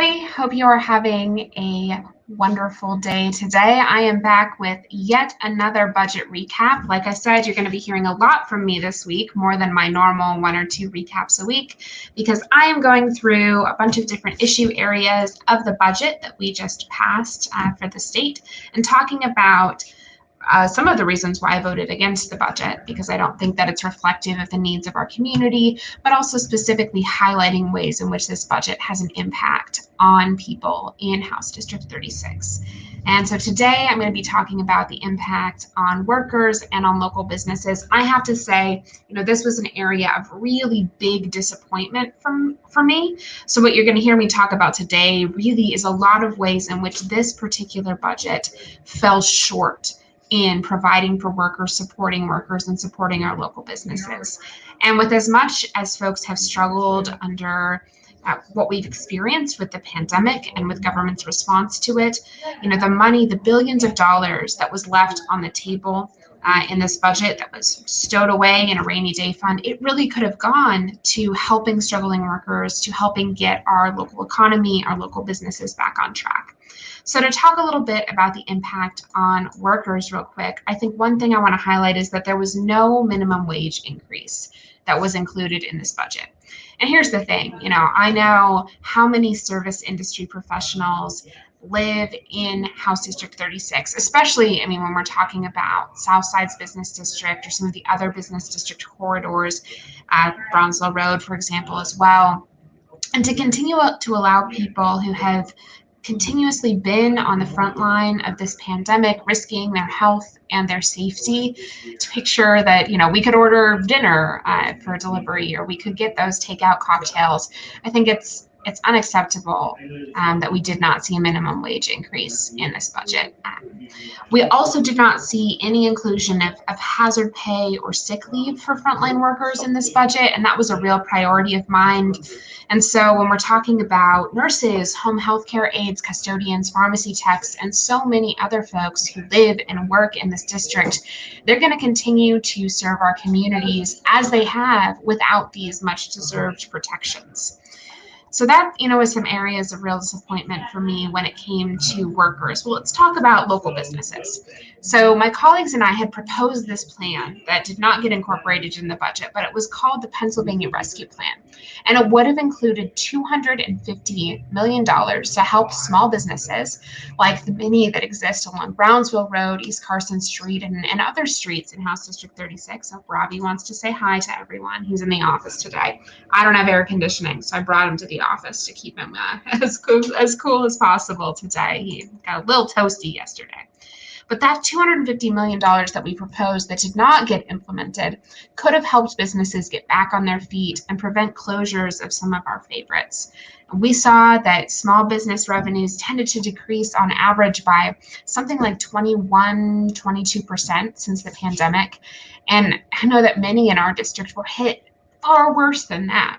everybody. Hope you are having a wonderful day today. I am back with yet another budget recap. Like I said, you're going to be hearing a lot from me this week, more than my normal 1 or 2 recaps a week, because I am going through a bunch of different issue areas of the budget that we just passed for the state and talking about some of the reasons why I voted against the budget, because I don't think that it's reflective of the needs of our community, but also specifically highlighting ways in which this budget has an impact on people in House District 36. And so today I'm going to be talking about the impact on workers and on local businesses. I have to say, this was an area of really big disappointment for me. So what you're going to hear me talk about today really is a lot of ways in which this particular budget fell short in providing for workers, supporting workers, and supporting our local businesses. And with as much as folks have struggled under what we've experienced with the pandemic and with government's response to it, the money, the billions of dollars that was left on the table in this budget that was stowed away in a rainy day fund, it really could have gone to helping struggling workers, to helping get our local economy, our local businesses back on track. So to talk a little bit about the impact on workers real quick, I think one thing I want to highlight is that there was no minimum wage increase that was included in this budget. And here's the thing, I know how many service industry professionals live in House District 36, especially, when we're talking about Southside's business district or some of the other business district corridors, Brownsville Road, for example, as well. And to continue to allow people who have continuously been on the front line of this pandemic, risking their health and their safety, to make sure that, we could order dinner for delivery, or we could get those takeout cocktails. I think it's unacceptable that we did not see a minimum wage increase in this budget. We also did not see any inclusion of hazard pay or sick leave for frontline workers in this budget, and that was a real priority of mine. And so when we're talking about nurses, home health care aides, custodians, pharmacy techs, and so many other folks who live and work in this district, they're going to continue to serve our communities as they have without these much deserved protections. So that, is some areas of real disappointment for me when it came to workers. Well, let's talk about local businesses. So my colleagues and I had proposed this plan that did not get incorporated in the budget, but it was called the Pennsylvania Rescue Plan. And it would have included $250 million to help small businesses like the many that exist along Brownsville Road, East Carson Street, and other streets in House District 36. So Robbie wants to say hi to everyone. He's in the office today. I don't have air conditioning, so I brought him to the office to keep him as cool as possible today. He got a little toasty yesterday. But that $250 million that we proposed that did not get implemented could have helped businesses get back on their feet and prevent closures of some of our favorites. We saw that small business revenues tended to decrease on average by something like 22% since the pandemic. And I know that many in our district were hit far worse than that.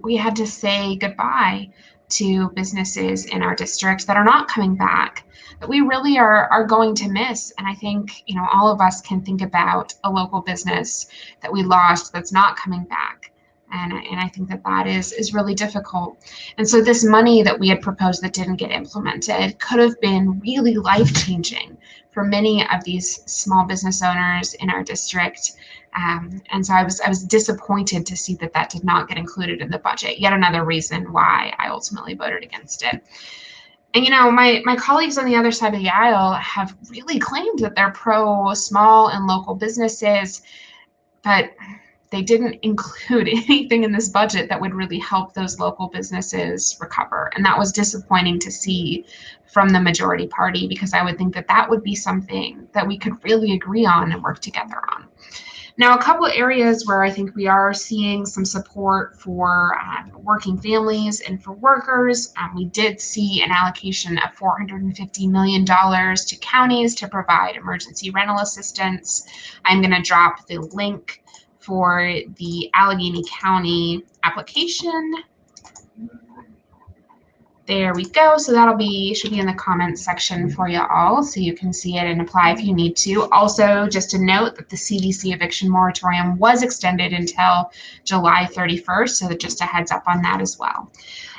We had to say goodbye to businesses in our district that are not coming back, that we really are going to miss. And I think, all of us can think about a local business that we lost that's not coming back. And I think that is really difficult. And so this money that we had proposed that didn't get implemented could have been really life-changing for many of these small business owners in our district. And so I was disappointed to see that did not get included in the budget. Yet another reason why I ultimately voted against it. And, my colleagues on the other side of the aisle have really claimed that they're pro small and local businesses, but they didn't include anything in this budget that would really help those local businesses recover. And that was disappointing to see from the majority party, because I would think that would be something that we could really agree on and work together on. Now, a couple of areas where I think we are seeing some support for working families and for workers. We did see an allocation of $450 million to counties to provide emergency rental assistance. I'm going to drop the link for the Allegheny County application. There we go. So should be in the comments section for you all, so you can see it and apply if you need to. Also, just to note that the CDC eviction moratorium was extended until July 31st, so just a heads up on that as well.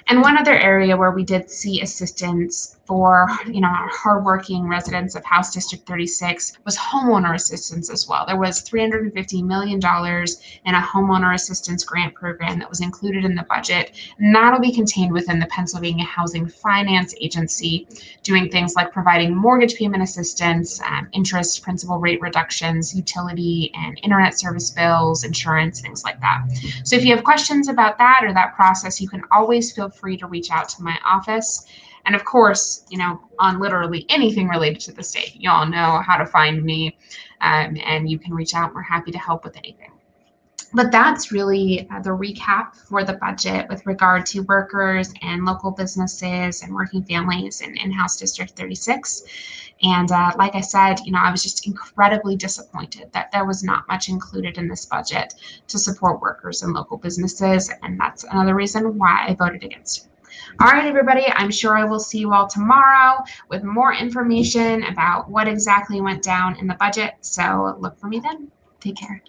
And one other area where we did see assistance for, our hardworking residents of House District 36 was homeowner assistance as well. There was $350 million in a homeowner assistance grant program that was included in the budget, and that'll be contained within the Pennsylvania Housing Finance Agency, doing things like providing mortgage payment assistance, interest, principal rate reductions, utility and internet service bills, insurance, things like that. So if you have questions about that or that process, you can always feel free to reach out to my office. And of course, on literally anything related to the state, you all know how to find me, and you can reach out. We're happy to help with anything. But that's really the recap for the budget with regard to workers and local businesses and working families in House District 36. And like I said, I was just incredibly disappointed that there was not much included in this budget to support workers and local businesses. And that's another reason why I voted against it. All right, everybody, I'm sure I will see you all tomorrow with more information about what exactly went down in the budget. So look for me then. Take care.